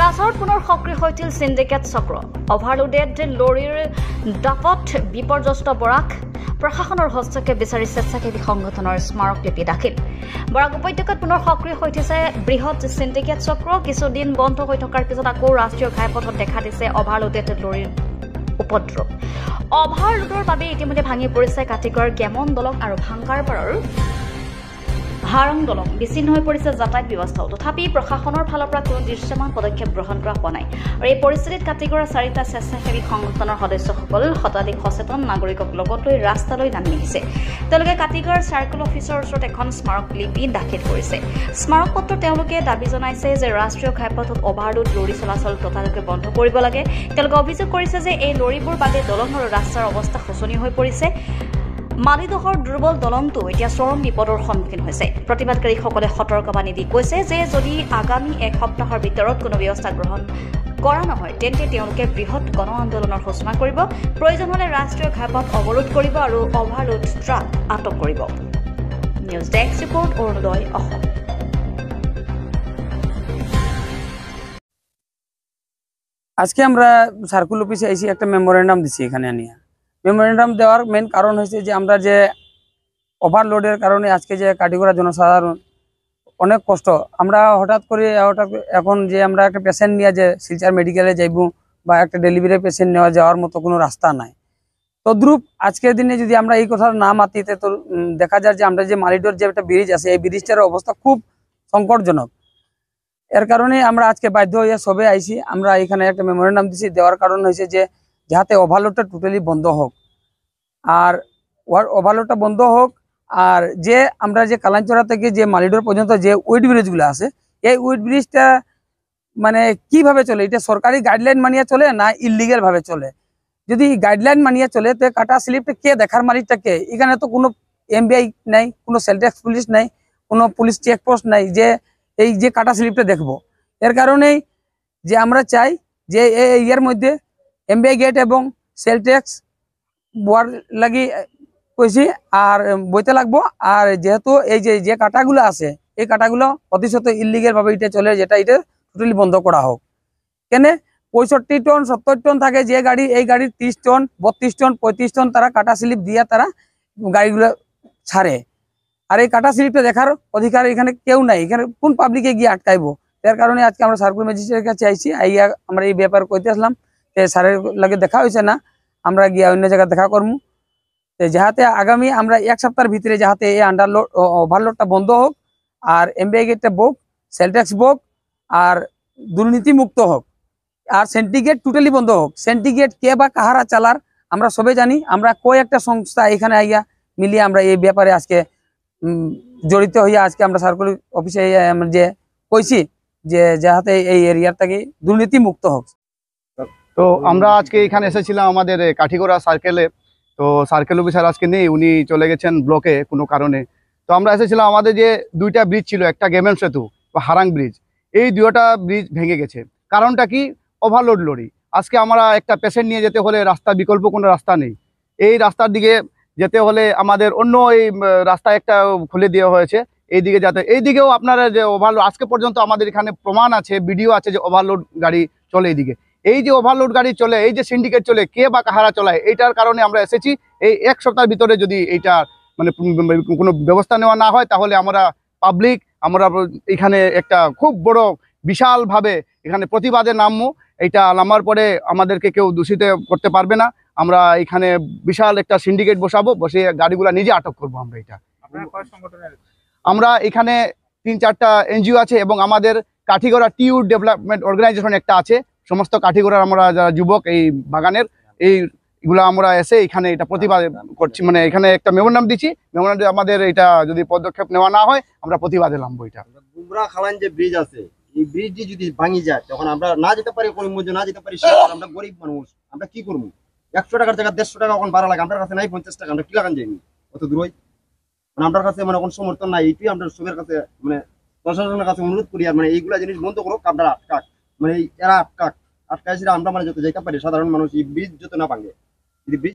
ৰাজহত পুনৰ সক্ৰিয় হৈছিল সিন্ডিকেট চক্ৰ। অভাৰলোডেড লৰীৰ দাপত বিপৰ্যস্ত বৰাক প্ৰশাসনৰ হস্তক্ষেপ বিচাৰি স্বেচ্ছাসেৱী সংগঠনৰ স্মাৰকলিপি দাখিল। বৰাক উপত্যকাত পুনৰ সক্ৰিয় হৈ উঠিছে বৃহৎ সিন্ডিকেট চক্ৰ। কিছুদিন বন্ধ হৈ থকাৰ পিছত আকৌ ৰাষ্ট্ৰীয় ঘাইপথত দেখা দিছে অভাৰলোডেড লৰীৰ উপদ্ৰৱ। অভাৰলোডৰ বাবে ইতিমধ্যে ভাঙি পৰিছে কাটিগড় গেমন দলং আৰু ভাংকাৰপাৰৰ হাৰং দলং। বিচ্ছিন্ন হৈ পৰিছে যাতায়াত ব্যৱস্থাও। তথাপি প্ৰশাসনৰ ফালৰ পৰা কোনো দৃশ্যমান পদক্ষেপ গ্ৰহণ কৰা হোৱা নাই। আৰু এই পৰিস্থিতিত কাটিগড়ৰ 4টা স্বেচ্ছাসেৱী সংগঠনৰ সদস্যসকল শতাধিক সচেতন নাগৰিকক লগত লৈ ৰাস্তালৈ নামি আহিছে। তেওঁলোকে কাটিগড় চাৰ্কল অফিচৰ ওচৰত এখন স্মাৰকলিপি দাখিল কৰিছে। স্মাৰক পত্ৰত তেওঁলোকে দাবী জনাইছে যে ৰাষ্ট্ৰীয় ঘাইপথত অভাৰলোড লৰী চলাচল ততাতৈয়াকৈ বন্ধ কৰিব লাগে। তেওঁলোকে অভিযোগ কৰিছে যে এই লৰীবোৰ বাবে দলং আৰু ৰাস্তাৰ অৱস্থা শোচনীয় হৈ পৰিছে। মালিদহৰ দুৰ্বল দলংটো এতিয়া চৰম বিপদৰ সন্মুখীন হৈছে। প্ৰতিবাদকাৰীসকলে সতৰ্কবাণী দি কৈছে যে যদি আগামী এক সপ্তাহৰ ভিতৰত কোনো ব্যৱস্থা গ্ৰহণ কৰা নহয় তেন্তে তেওঁলোকে বৃহৎ গণ আন্দোলনৰ ঘোষণা কৰিব। প্ৰয়োজন হলে ৰাষ্ট্ৰীয় ঘাইপথ অৱৰোধ কৰিব আৰু অভাৰলোড ট্ৰাক আটক কৰিব। নিউজ ডেস্ক ৰিপোর্ট, অৰুণোদয় অসম। আজকে আমরা সার্কুল অফিসে এসে একটা মেমোরেন্ডাম দিছি। এখানে আনিয়া মেমোরেন্ডাম দেওয়ার মেন কারণ হয়েছে যে আমরা যে ওভারলোডের কারণে আজকে যে কাটিগড়া জনসাধারণ অনেক কষ্ট। আমরা হঠাৎ এখন যে আমরা একটা পেশেন্ট নিয়ে যে শিলচর মেডিকেলে যাইব বা একটা ডেলিভারি পেশেন্ট নেওয়া যাওয়ার মতো কোনো রাস্তা নাই। তদ্রুপ আজকের দিনে যদি আমরা এই কথা না মাতিতে তো দেখা যায় যে আমরা যে মালিডোর যে একটা ব্রিজ আছে এই ব্রিজটার অবস্থা খুব সংকটজনক। এর কারণে আমরা আজকে বাধ্য হয়ে সবে আইছি। আমরা এখানে একটা মেমোরেন্ডাম দিছি। দেওয়ার কারণ হয়েছে যে যাতে ওভারলোডটা টোটালি বন্ধ হোক, আর ওভারলোডটা বন্ধ হোক। আর যে আমরা যে কালাঞ্চরা থেকে যে মালিডোর পর্যন্ত যে উইড ব্রিজগুলো আছে এই উইড ব্রিজটা মানে কিভাবে চলে, এটা সরকারি গাইডলাইন মানিয়ে চলে না ইলিগাল ভাবে চলে? যদি গাইডলাইন মানিয়ে চলে তো কাটা স্লিপটা কে দেখার, মালিকটা কে? এখানে তো কোনো এমবিআই নাই, কোনো সেল ট্যাক্স পুলিশ নাই, কোনো পুলিশ চেকপোস্ট নাই যে এই যে কাটা স্লিপটা দেখবো। এর কারণেই যে আমরা চাই যে এই এর মধ্যে এমবিআই গেট এবং সেল ট্যাক্স বোয়ার লাগি কইছি আর বইতে লাগবো। আর যেহেতু এই যে কাটাগুলো আছে এই কাটাগুলো প্রতিশত ইলিগাল ভাবে এটা চলে, যেটা এটা টোটালি বন্ধ করা হোক। কেন 65 টন 70 টন থাকে যে গাড়ি, এই গাড়ির 30 টন 32 টন 35 টন তারা কাটা স্লিপ দিয়ে তারা গাড়িগুলো ছাড়ে। আর এই কাটা স্লিপটা দেখার অধিকার এখানে কেউ নাই। এখানে কোন পাবলিকে গিয়ে আটকাইবো? এর কারণে আজকে আমরা সার্কুল ম্যাজিস্ট্রেটের কাছে আইছি। আইয়া আমরা এই ব্যাপার কইতে আসলাম। স্যারের লাগে দেখা হয়েছে না, আমরা গিয়া অন্য জায়গায় দেখা করবো। যাহাতে আগামী আমরা এক সপ্তাহের ভিতরে যাহাতে এই আন্ডারলোড ওভারলোডটা বন্ধ হোক, আর এমবিআই গেটটা বোক, সেল ট্যাক্স বোক, আর দুর্নীতি মুক্ত হোক, আর সেন্টিগেট টোটালি বন্ধ হোক। সেন্টিগেট কে বা কাহারা চালার আমরা সবে জানি। আমরা কয়েকটা সংস্থা এখানে আইয়া মিলিয়ে আমরা এই ব্যাপারে আজকে জড়িত হইয়া আজকে আমরা সার্কুল অফিসে যে কইছি যে যাহাতে এই এরিয়ার থেকে দুর্নীতি মুক্ত হোক। তো আমরা আজকে এখানে এসেছিলাম আমাদের কাঠিগড়া সার্কেলে। তো সার্কেল অফিসার আজকে নেই, উনি চলে গেছেন ব্লকে কোনো কারণে। তো আমরা এসেছিলাম, আমাদের যে 2টা ব্রিজ ছিল, একটা গেমেন সেতু বা হারাং ব্রিজ, এই 2টা ব্রিজ ভেঙে গেছে। কারণটা কি? Overload lorry. আজকে আমরা একটা পেশেন্ট নিয়ে যেতে হলে রাস্তা বিকল্প কোনো রাস্তা নেই। এই রাস্তার দিকে যেতে হলে আমাদের অন্য এই রাস্তা একটা খুলে দেওয়া হয়েছে এই দিকে যাতে। এই দিকেও আপনারা যে ওভারলোড আজকে পর্যন্ত আমাদের এখানে প্রমাণ আছে, ভিডিও আছে যে ওভারলোড গাড়ি চলে এইদিকে। এই যে ওভারলোড গাড়ি চলে, এই যে সিন্ডিকেট চলে, কে বা কাহারা চলায়, এইটার কারণে আমরা এসেছি। এই এক সপ্তাহের ভিতরে যদি এইটা মানে কোনো ব্যবস্থা নেওয়া না হয় তাহলে আমরা পাবলিক আমরা এখানে একটা খুব বড় বিশালভাবে এখানে প্রতিবাদে নামবো। এইটা নামার পরে আমাদেরকে কেউ দূষিত করতে পারবে না। আমরা এখানে বিশাল একটা সিন্ডিকেট বসাবো, বসে গাড়িগুলা নিজে আটক করবো। আমরা এটা আমরা এখানে 3-4টা এনজিও আছে এবং আমাদের Kathigora tea wood development organization একটা আছে। সমস্ত কাঠিগড়ার আমরা যারা যুবক এই বাগানের এইগুলো আমরা এসে এখানে এটা প্রতিবাদ করছি। মানে এখানে একটা মেমোরেন্ডাম দিচ্ছি। মেমোরেন্ডাম আমাদের এটা যদি পদক্ষেপ নেওয়া না হয় আমরা প্রতিবাদে নামবো। এটা গুমরা খালান যে ব্রিজ আছে, এই ব্রিজটি যদি ভাঙি যায় তখন আমরা না যেতে পারি, কোনো মধ্যে না যেতে পারি। আমরা গরিব মানুষ, আমরা কি করবো? 100 টাকার জায়গা 150 টাকা এখন ভাড়া লাগে। আমার কাছে নাই 50 টাকা, আমরা কি লাগান যাইনি অত দূর। মানে আমার কাছে মানে কোনো সমর্থন নাই। এইটাই আমরা সবের কাছে মানে প্রশাসনের কাছে অনুরোধ করি। আর মানে এইগুলা জিনিস বন্ধ করুক। আপনারা আটকাক, মানে এরা আটকাইছে আমরা মানে যত যেতে পারি সাধারণ মানুষ এই ব্রিজ যত না ভাঙে। যদি ব্রিজ